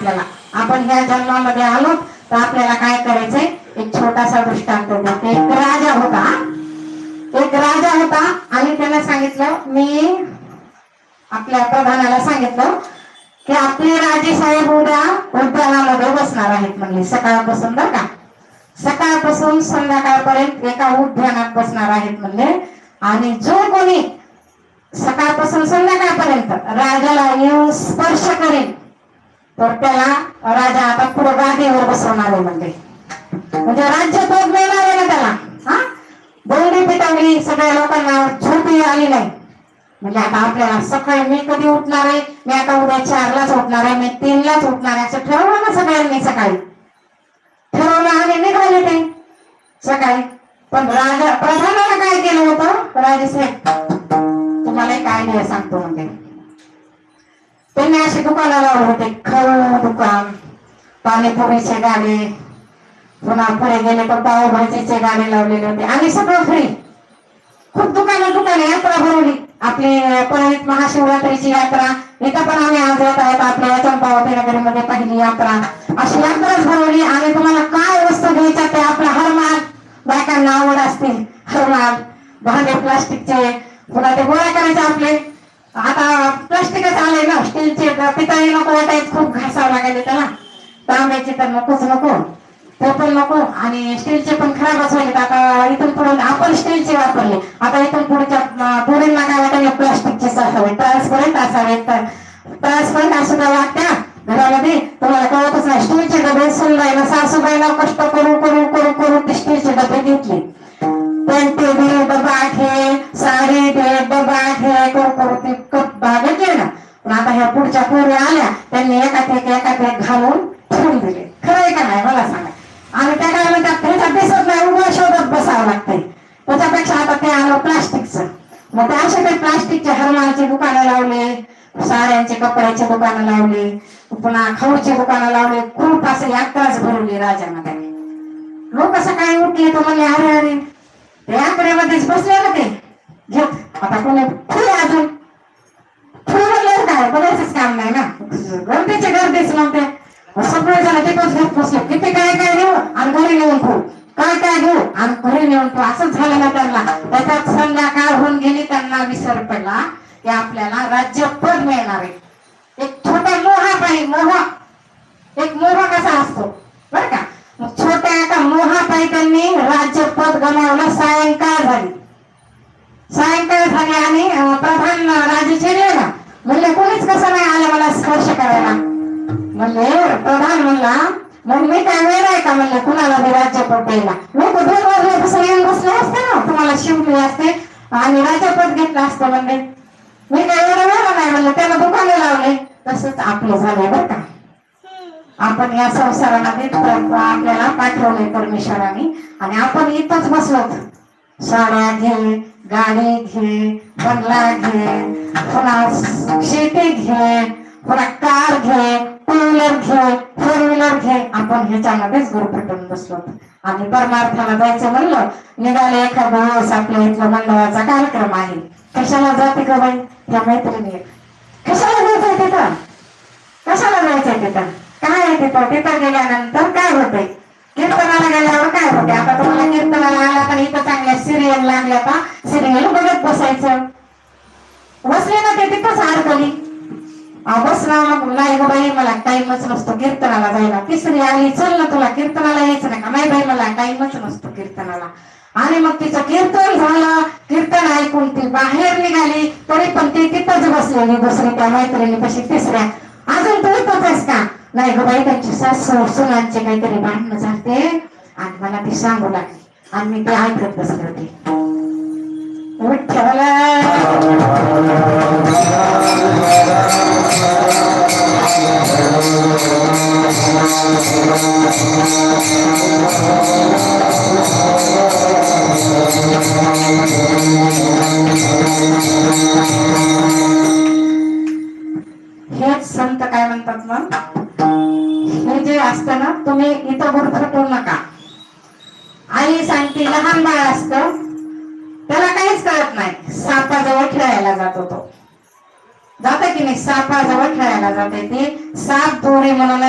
आपल्याला आपण ह्या जन्मामध्ये आलो तर आपल्याला काय करायचंय, एक छोटासा दृष्टांत देते. एक राजा होता, एक राजा होता आणि त्याने सांगितलं, मी आपल्या प्रधानाला सांगितलं की आपले राजे साहेब उद्या उद्यानामध्ये बसणार आहेत म्हणले, सकाळपासून बरं का, सकाळपासून संध्याकाळपर्यंत एका उद्यानात बसणार आहेत म्हणले. आणि जो कोणी सकाळपासून संध्याकाळपर्यंत राजाला येऊन स्पर्श करेल तर त्याला राजा आता पुढे गादीवर बसवणार आहे म्हणले. म्हणजे राज्य पद मिळणार आहे ना त्याला. हा, बोलणी पिटावली, सगळ्या लोकांना झोपी आली नाही. म्हणजे आता आपल्याला सकाळी मी कधी उठणार आहे, मी आता उद्या 4लाच उठणार आहे, मी 3लाच उठणार आहे असं ठरवलं ना सगळ्यांनी. सकाळी ठरवलं आणि निघाले ते सकाळी. पण राजा प्रधानाला काय केलं होतं, राजेसाहेब तुम्हाला काय नाही सांगतो म्हणजे, त्यांनी असे दुकानं लावले होते, खरं दुकान, पाणीपुरीचे गाडे, पुन्हा पुढे गेले तर पावभाजीचे गाडे लावलेले होते आणि सगळं फ्री. खूप दुकाने यात्रा भरवली. आपली परळीत महाशिवरात्रीची यात्रा, इथं पण आम्ही आज येत आहेत आपल्या चंपावती नगरीमध्ये पहिली यात्रा, अशी यात्राच भरवली. आणि तुम्हाला काय वस्तू घ्यायच्या ते आपला हरमाल, बायकांना आवड असते हरमाल, भांडे प्लास्टिकचे, पुन्हा ते गोळा करायचे आपले. आता प्लास्टिकच आले ना, स्टीलचे पितळी नको वाटायचे, खूप घासावं लागायचे त्याला. तांब्याचे तर नकोच नको, ते पण नको, आणि स्टीलचे पण खराबच व्हायचे. आता इथून पुढे आपण स्टीलचे वापरले, आता इथून पुढच्या पुढील काय वाटायला प्लास्टिकचे असावे, ट्रान्सपरंट असावे. ट्रान्सपरंट असं काय वाटत्या घरामध्ये तुम्हाला कळतच नाही. स्टीलचे डबे सुनबाईला सासूबाईला कष्ट करू करू करू करू ते स्टीलचे डबे घेतले. पेंटे दे, डबा घे, साडी दे, डबा घे करू करू ते कप घेतले ना. पण आता ह्या पुढच्या पोरी आल्या, त्यांनी एकात एक घालून ठेवून दिले. खरंय का नाही मला सांगा. आणि त्या काय म्हणतात, त्याच्यात दिसत नाही, उभं शोधत बसावं लागतंय. त्याच्यापेक्षा आता ते आलं प्लास्टिकचं. मग ते असे काही प्लास्टिकचे हरमालचे दुकानं लावले, साड्यांचे कपड्याचे दुकानं लावले, पुन्हा खाऊची दुकानं लावले. खूप असं यात्राच भरवली राजामध्ये. लोक सकाळी उठले तर म्हणले, अरे अरे ते यात्रेमध्येच बसले ना ते घेत. आता कोणी फुले अजून फुले म्हणलं काय बघायचंच काम नाही ना, गर्दीचे गर्दीच नव्हते. सगळे जण तिथंच घेत बसले. किती काय काय घेऊ आणि घरी नेऊन ठेवू, काय काय घेऊ आणि घरी नेऊन ठेवू, असंच झालं ना त्यांना. त्याच्यात संध्याकाळ होऊन गेली, त्यांना विसर पडला की आपल्याला राज्यपद मिळणार आहे. एक छोटा मोहा पाहिजे, मोहा, एक मोहा कसा असतो बरं का. छोट्या एका मोहापायी त्यांनी राज्यपद गमावलं. सायंकाळ झाली आणि प्रधान राजे चिडले ना, म्हणले कोणीच कसं नाही आलं मला स्पर्श करायला. म्हणले प्रधान म्हणला, मग मी काय वेळ आहे का म्हणले कुणाला बी राज्यपद द्यायला. लोक 2 वाजल्यापासून येऊन बसले असते ना, तुम्हाला शिवले असते आणि राज्यपद घेतलं असतं. म्हणले मी काय एवढं वेळ नाही म्हणलं, त्याला दुकाने लावले. तसंच आपलं झालंय बरं का. आपण या संसारामध्ये आपल्याला पाठवलंय परमेश्वराने आणि आपण इथंच बसलोत. साड्या घे, गाडी घे, बंगला घे, पुन्हा शेती घे, पुन्हा कार घे, 2 व्हीलर घे, 4 व्हीलर घे. आपण ह्याच्यामध्येच गुरफटून बसलोत. आणि परमार्थाला जायचं म्हणलं, निघाले एखादा दिवस आपल्या इथलं मंडळाचा कार्यक्रम आहे. कशाला जाते का बाई त्या मैत्रिणी, कशाला जायचंय तिथं, कशाला जायचंय तिथं, काय आहे तिथं. तिथं गेल्यानंतर काय होतंय, कीर्तनाला गेल्यावर काय होते. आता तुम्हाला कीर्तनाला आला तर इथं चांगल्या सिरियल लागल्या का, सिरियल बघत बसायचं. बसले ना ते तिथंच अडकली. बसला नाही ग बाई मला टाइमच नसतो कीर्तनाला जायला. तिसरी आली, चल ना तुला कीर्तनाला यायचं नाही का, नाही बाई मला टाइमच नसतो कीर्तनाला. आणि मग तिचं कीर्तन झालं, कीर्तन ऐकून ती बाहेर निघाली तरी पण ती तिथंच बसलेली दुसरी त्या मैत्रिणीपाशी तिसऱ्या. अजून तू इथंच आहेस का, नाही ग बाई त्यांची सासू सुनांचे काहीतरी भांडणं झालते आणि मला ती सांगू लागली आणि मी ते ऐकत बसले होते. हेच संत काय म्हणतात मग, हे जे असतं ना, तुम्ही इथं गुरफटू नका. आई सांगते, लहान बाळ असतं त्याला काहीच कळत नाही, सापाजवळ खेळायला जातो तो. जाते की नाही, सापाजवळ खेळायला जाते ती. साप दोरी म्हणून